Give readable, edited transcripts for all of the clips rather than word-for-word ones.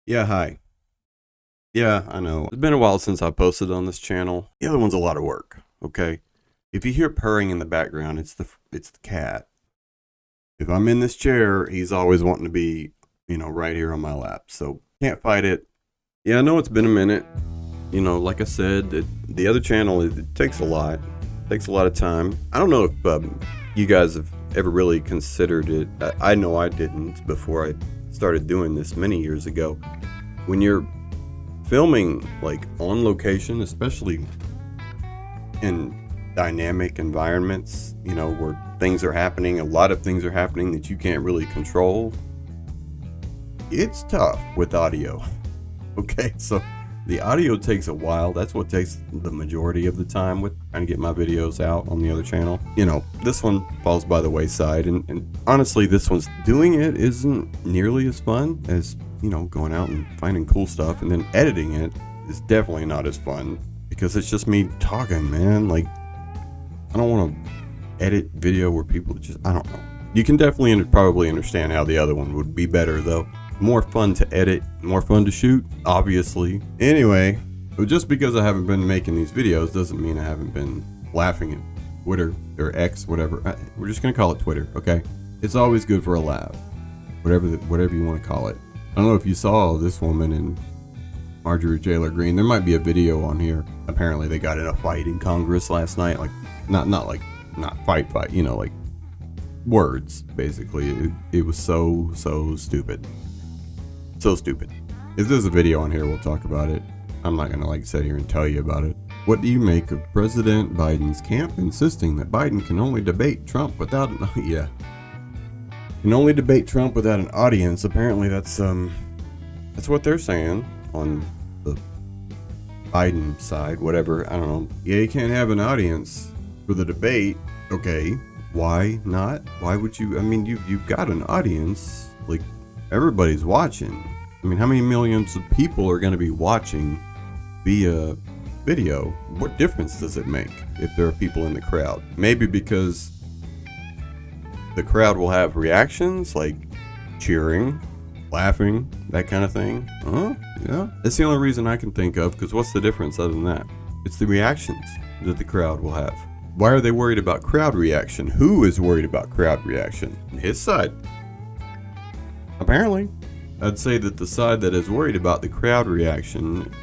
Yeah, hi. Yeah, I know. It's been a while since I posted on this channel. The other one's a lot of work, okay? If you hear purring in the background, it's the cat. If I'm in this chair, he's always wanting to be, right here on my lap. So, can't fight it. Yeah, I know it's been a minute. Like I said, the other channel, it takes a lot. It takes a lot of time. I don't know if you guys have ever really considered it. I know I didn't before I started doing this many years ago. When you're filming like on location, especially in dynamic environments, where things are happening, a lot of things are happening that you can't really control, it's tough with audio. Okay, so the audio takes a while. That's what takes the majority of the time with trying to get my videos out on the other channel. This one falls by the wayside, and honestly, this one's doing it isn't nearly as fun as going out and finding cool stuff, and then editing it is definitely not as fun because it's just me talking, man. Like, I don't want to edit video where people I don't know. You can definitely probably understand how the other one would be better though. More fun to edit, more fun to shoot, obviously. Anyway, just because I haven't been making these videos doesn't mean I haven't been laughing at Twitter or X, whatever. We're just gonna call it Twitter, okay? It's always good for a laugh, whatever you want to call it. I don't know if you saw this woman and Marjorie Taylor Greene. There might be a video on here. Apparently they got in a fight in Congress last night. Like, not fight, like words, basically. It was so stupid. So stupid. If there's a video on here, we'll talk about it. I'm not gonna sit here and tell you about it. What do you make of President Biden's camp insisting that Biden can only debate Trump without an can only debate Trump without an audience? Apparently that's what they're saying on the Biden side, whatever. I don't know. Yeah, you can't have an audience for the debate. Okay, why not? Why would you? I mean, you've got an audience. Like, everybody's watching. I mean, how many millions of people are going to be watching via video? What difference does it make if there are people in the crowd? Maybe because the crowd will have reactions like cheering, laughing, that kind of thing. Yeah. That's the only reason I can think of, because what's the difference other than that? It's the reactions that the crowd will have. Why are they worried about crowd reaction? Who is worried about crowd reaction? His side. Apparently. I'd say that the side that is worried about the crowd reaction,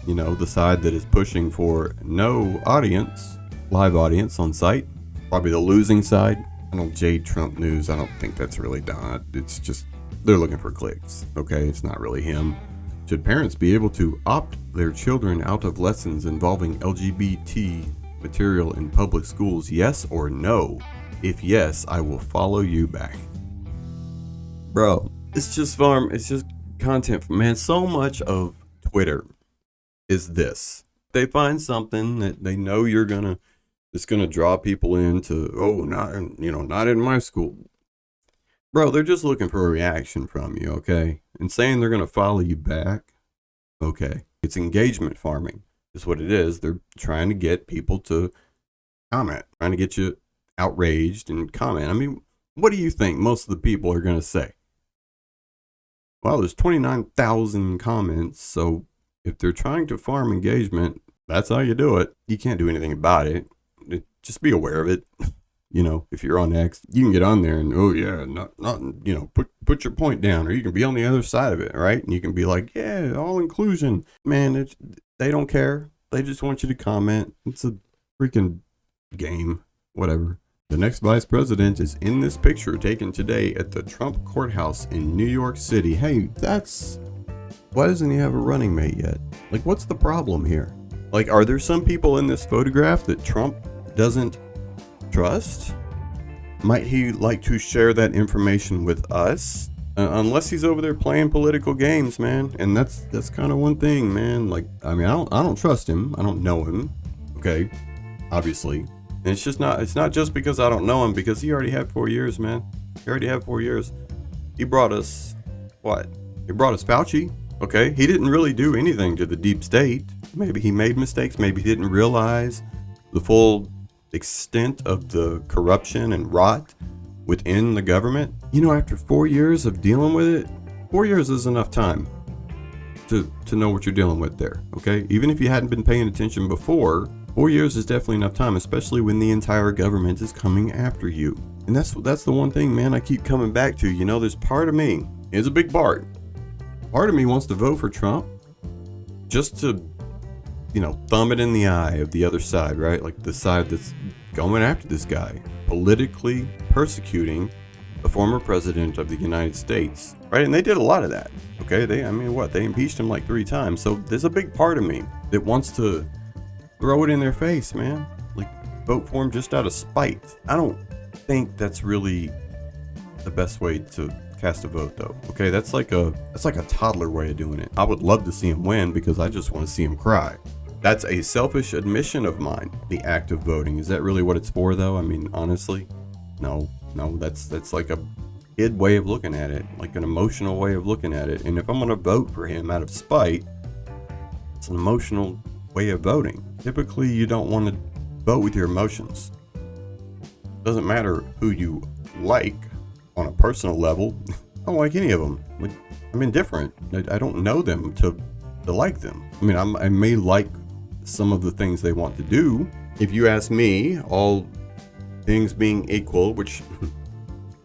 the side that is pushing for no audience, live audience on site, probably the losing side. I don't jade Trump news. I don't think that's really done. It's just, they're looking for clicks. Okay, it's not really him. Should parents be able to opt their children out of lessons involving LGBT material in public schools? Yes or no? If yes, I will follow you back. Bro, it's just content. Man, so much of Twitter is this. They find something that they know it's gonna draw people into, not in my school. Bro, they're just looking for a reaction from you, okay? And saying they're gonna follow you back, okay. It's engagement farming, is what it is. They're trying to get people to comment, trying to get you outraged and comment. I mean, what do you think most of the people are gonna say? Well, there's 29,000 comments, so if they're trying to farm engagement, that's how you do it. You can't do anything about it. Just be aware of it. If you're on X, you can get on there and, put your point down, or you can be on the other side of it, right? And you can be like, yeah, all inclusion. Man, they don't care. They just want you to comment. It's a freaking game. Whatever. The next vice president is in this picture taken today at the Trump courthouse in New York City. Hey, why doesn't he have a running mate yet? Like, what's the problem here? Like, are there some people in this photograph that Trump doesn't trust? Might he like to share that information with us? Unless he's over there playing political games, man. And that's kind of one thing, man. Like, I mean, I don't trust him. I don't know him. Okay, obviously. And it's not just because I don't know him, because he already had 4 years, man. He already had 4 years. He brought us what? He brought us Fauci. Okay, he didn't really do anything to the deep state. Maybe he made mistakes. Maybe he didn't realize the full extent of the corruption and rot within the government. After 4 years of dealing with it, 4 years is enough time. to know what you're dealing with there, okay? Even if you hadn't been paying attention before, 4 years is definitely enough time, especially when the entire government is coming after you. And that's the one thing, man, I keep coming back to. You know, there's part of me, it's a big part of me wants to vote for Trump just to, you know, thumb it in the eye of the other side, right? Like the side that's going after this guy, politically persecuting the former president of the United States, right? And they did a lot of that, okay? They impeached him like 3 times. So there's a big part of me that wants to throw it in their face, man. Like, vote for him just out of spite. I don't think that's really the best way to cast a vote, though. Okay, that's like a toddler way of doing it. I would love to see him win because I just want to see him cry. That's a selfish admission of mine, the act of voting. Is that really what it's for, though? I mean, honestly, no, that's like a kid way of looking at it, like an emotional way of looking at it. And if I'm gonna vote for him out of spite, it's an emotional way of voting. Typically, you don't want to vote with your emotions. Doesn't matter who you like on a personal level. I don't like any of them. Like, I'm indifferent. I don't know them to like them. I mean, I may like some of the things they want to do. If you ask me, all things being equal, which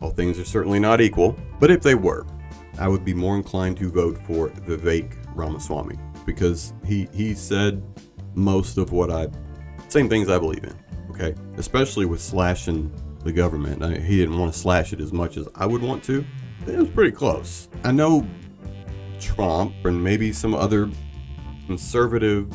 all things are certainly not equal, but if they were, I would be more inclined to vote for Vivek Ramaswamy because he said most of same things I believe in, okay? Especially with slashing the government. He didn't want to slash it as much as I would want to. It was pretty close. I know Trump and maybe some other conservative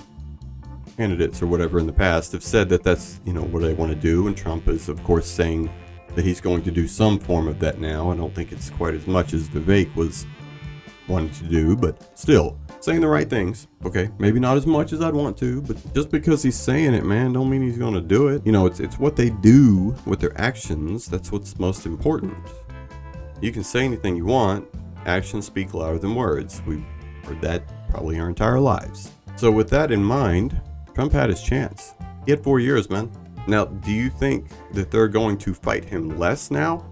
candidates or whatever in the past have said that that's, you know, what they want to do. And Trump is, of course, saying that he's going to do some form of that now. I don't think it's quite as much as Vivek was wanting to do, but still saying the right things. Okay, maybe not as much as I'd want to, but just because he's saying it, man, don't mean he's going to do it. You know, it's what they do with their actions. That's what's most important. You can say anything you want. Actions speak louder than words. We've heard that probably our entire lives. So with that in mind, Trump had his chance. He had 4 years, man. Now, do you think that they're going to fight him less now?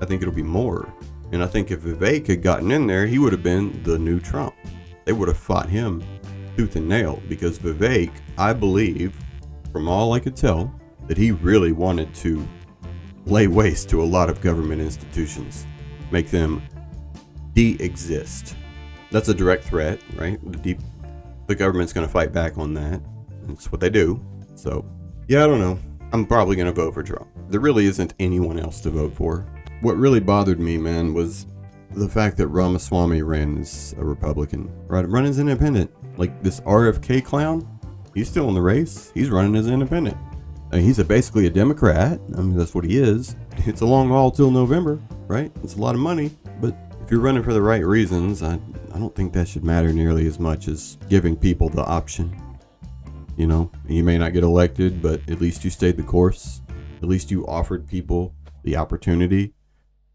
I think it'll be more. And I think if Vivek had gotten in there, he would have been the new Trump. They would have fought him tooth and nail because Vivek, I believe, from all I could tell, that he really wanted to lay waste to a lot of government institutions, make them de-exist. That's a direct threat, right? The government's going to fight back on that. That's what they do. So, yeah, I don't know. I'm probably going to vote for Trump. There really isn't anyone else to vote for. What really bothered me, man, was the fact that Ramaswamy ran as a Republican, right? Run as independent. Like this RFK clown, he's still in the race. He's running as independent. I mean, he's basically a Democrat. I mean, that's what he is. It's a long haul till November, right? It's a lot of money. But if you're running for the right reasons, I don't think that should matter nearly as much as giving people the option. You know, you may not get elected, but at least you stayed the course. At least you offered people the opportunity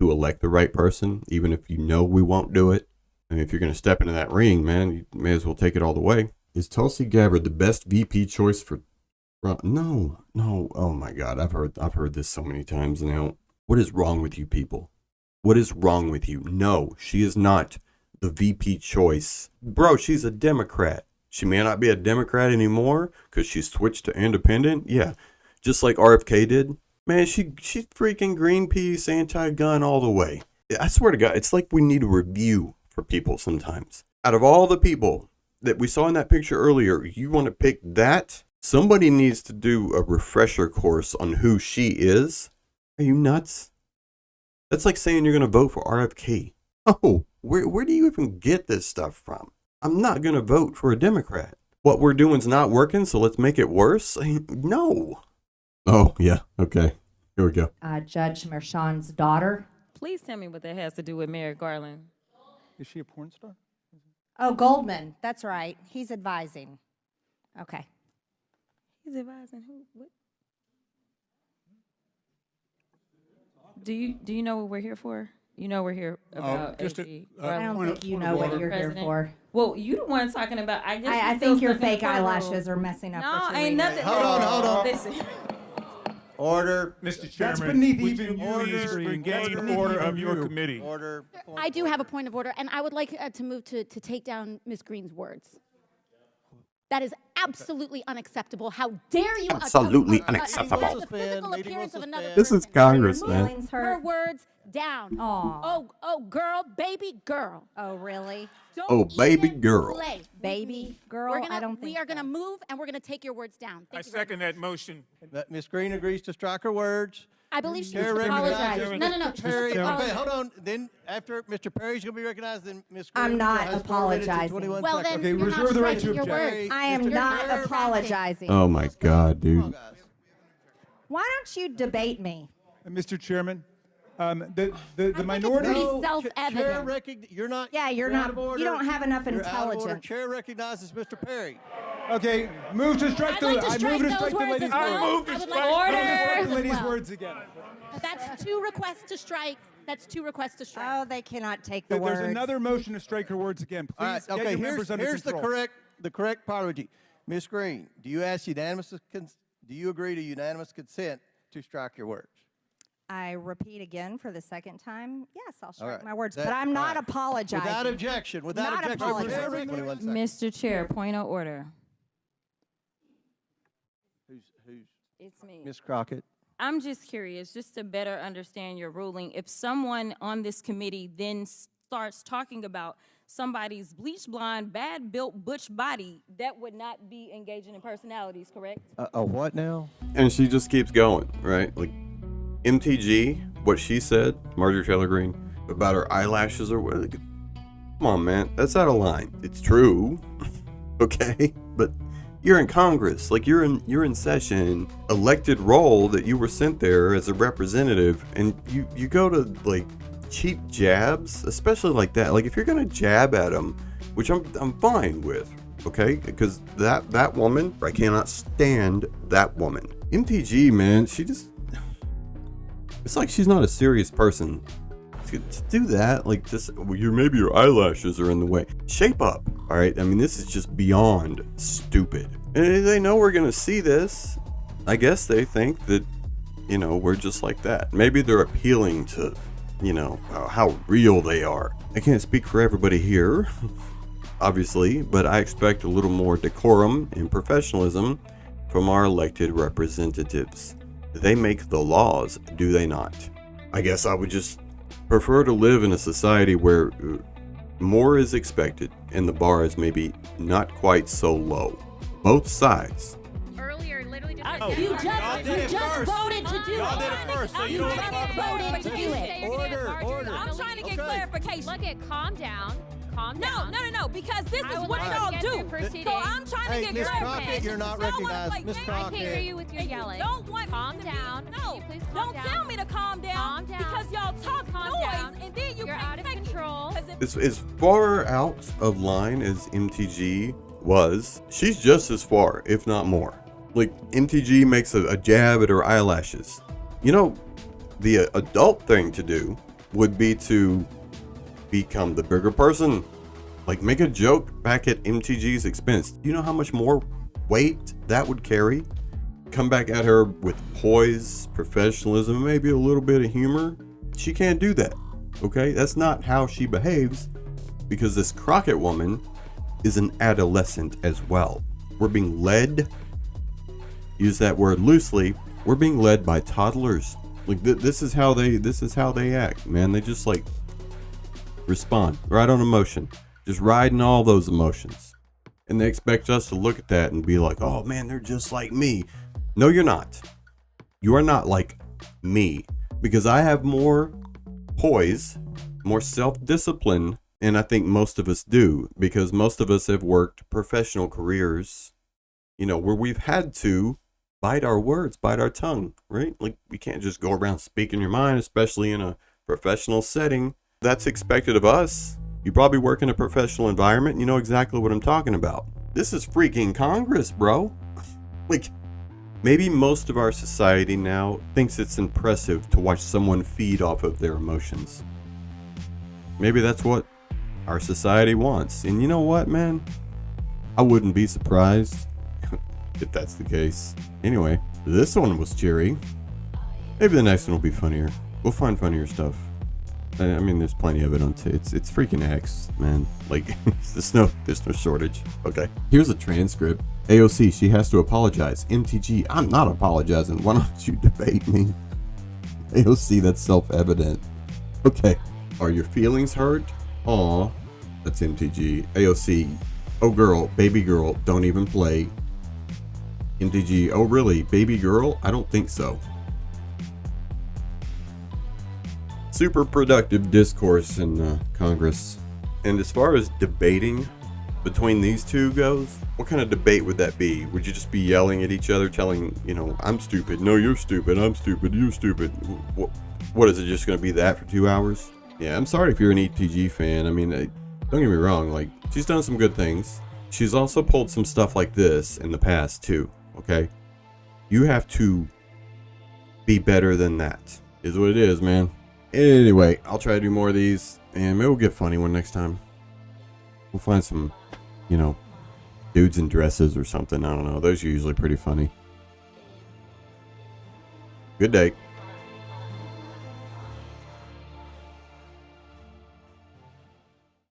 to elect the right person, even if you know we won't do it. And if you're going to step into that ring, man, you may as well take it all the way. Is Tulsi Gabbard the best VP choice for Trump? No. Oh my God, I've heard this so many times now. What is wrong with you people? What is wrong with you? No, she is not the VP choice. Bro, she's a Democrat. She may not be a Democrat anymore because she switched to independent. Yeah, just like RFK did. Man, she's freaking Greenpeace, anti-gun all the way. I swear to God, it's like we need a review for people sometimes. Out of all the people that we saw in that picture earlier, you want to pick that? Somebody needs to do a refresher course on who she is. Are you nuts? That's like saying you're going to vote for RFK. Oh, where do you even get this stuff from? I'm not going to vote for a Democrat. What we're doing is not working, so let's make it worse? No. Oh, yeah. Okay. Here we go. Judge Mershon's daughter. Please tell me what that has to do with Merrick Garland. Is she a porn star? Oh, Goldman. That's right. He's advising. Okay. He's advising who? What? Do you know what we're here for? You know we're here about AG. I don't think you know what you're here for. Well, you the one talking about. I guess I think your fake eyelashes are messing up. No, what you're ain't reading. nothing. Hold on. Listen. Order. Mr. That's Chairman, beneath would even you you, please Mr. Green. That's regain beneath order even of your you. committee? Order. I do have a point of order, and I would like to move to take down Ms. Greene's words. That is absolutely unacceptable. How dare you? Absolutely The unacceptable. physical appearance of another This is person. Congress, Remove man. her words down. Aw. Oh, girl, baby girl. Oh, really? Don't Oh, baby even girl. play with Baby me. girl? We're gonna, I don't think we are going to so. move, and we're going to take your words down. I Thank you very second much. that motion. Ms. Green agrees to strike her words. I believe she Chair needs to recognizes apologize. No. Mr. She Perry. needs to Okay, apologize. hold on. Then after Mr. Perry's going to be recognized, then Ms. Green I'm not has 4 minutes and apologizing. 21 Well, seconds. then Okay, you're reserve not the right to striking your object. words. I am Mr. not Perry. apologizing. Oh my God, Come on, dude. guys. Why don't you debate me? Mr. Chairman, the it's minority. pretty No, self-evident. You're not. Yeah, you're out not. of order. You don't have enough You're out of order. intelligence. Chair recognizes Mr. Perry. Okay, move to strike I'd the. like to I strike move to those strike the words lady's as well. I move to I would strike- like Order. to Strike strike the lady's as well. words again. That's 2 requests to strike. That's 2 requests to strike. Oh, they cannot take the There's words. another motion to strike her words again. Please All right. get Okay. your members under Here's control. the correct priority. Ms. Green, do you agree to unanimous consent to strike your words? I repeat again for the second time. Yes, I'll strike right. my words, That- but I'm not all right. apologizing. Without objection. Without Not objection. apologizing. Chair recognizes- 21 seconds. Mr. Chair, point of order. Who's It's me. Ms. Crockett? I'm just curious, just to better understand your ruling, if someone on this committee then starts talking about somebody's bleach blonde, bad built butch body, that would not be engaging in personalities, correct? A what now? And she just keeps going, right? Like MTG, what she said, Marjorie Taylor Greene, about her eyelashes or what. Come on, man, that's out of line. It's true, okay, but you're in Congress, like you're in session, elected role that you were sent there as a representative, and you go to like cheap jabs, especially like that. Like if you're gonna jab at them, which I'm fine with, okay, because that woman, I cannot stand that woman. MTG, man, she just, it's like she's not a serious person. To do that, like just, well, maybe your eyelashes are in the way. Shape up, all right? I mean, this is just beyond stupid. And they know we're gonna see this. I guess they think that, we're just like that. Maybe they're appealing to, how real they are. I can't speak for everybody here, obviously, but I expect a little more decorum and professionalism from our elected representatives. They make the laws, do they not? I guess I would just prefer to live in a society where more is expected and the bar is maybe not quite so low. Both sides. Earlier, literally just You just voted to do Y'all it. did it first, so you don't talk about voted to do it. Order. I'm trying to get Okay. clarification. Look at, calm down. Calm No, down. no, because this I is would what like to y'all get do. through proceedings. So I'm trying Hey, to get Ms. clarification. Crockett, you're not Y'all wanna recognized. play Ms. games? I can't hear Crockett. you with your And you yelling. don't want Calm me to down. Be, Can no, you please calm don't down? tell me to calm down. Calm down. Because y'all talk Calm noise down. and then you You're can't out of take it. control. 'Cause if As far out of line as MTG was, she's just as far, if not more. Like MTG makes a jab at her eyelashes. The adult thing to do would be to become the bigger person. Like make a joke back at MTG's expense. Do you know how much more weight that would carry? Come back at her with poise, professionalism, maybe a little bit of humor. She can't do that. Okay? That's not how she behaves, because this Crockett woman is an adolescent as well. We're being led, use that word loosely, we're being led by toddlers. Like this is how they act, man. They just like respond right on emotion, just riding all those emotions, and they expect us to look at that and be like, oh man, they're just like me. No, you're not. You are not like me, because I have more poise, more self-discipline, and I think most of us do, because most of us have worked professional careers, where we've had to bite our words, bite our tongue, right? Like we can't just go around speaking your mind, especially in a professional setting. That's expected of us. You probably work in a professional environment. You know exactly what I'm talking about. This is freaking Congress, bro. Like maybe most of our society now thinks it's impressive to watch someone feed off of their emotions. Maybe that's what our society wants. And you know what, man? I wouldn't be surprised if that's the case. Anyway, this one was cheery. Maybe the next one will be funnier. We'll find funnier stuff. I mean, there's plenty of it on it's freaking X, man. Like, there's no shortage. Okay. Here's a transcript. AOC, she has to apologize. MTG, I'm not apologizing. Why don't you debate me? AOC, that's self-evident. Okay. Are your feelings hurt? Aw. That's MTG. AOC, oh girl, baby girl, don't even play. MTG, oh really, baby girl? I don't think so. Super productive discourse in Congress. And as far as debating between these two goes, what kind of debate would that be? Would you just be yelling at each other, telling, you know, I'm stupid, no, you're stupid, I'm stupid, you're stupid? What is it, just going to be that for 2 hours? Yeah, I'm sorry if you're an ETG fan. I mean, don't get me wrong, like, she's done some good things. She's also pulled some stuff like this in the past, too, okay? You have to be better than that, is what it is, man. Anyway, I'll try to do more of these, and maybe we'll get a funny one next time. We'll find some, you know, dudes in dresses or something. I don't know. Those are usually pretty funny. Good day.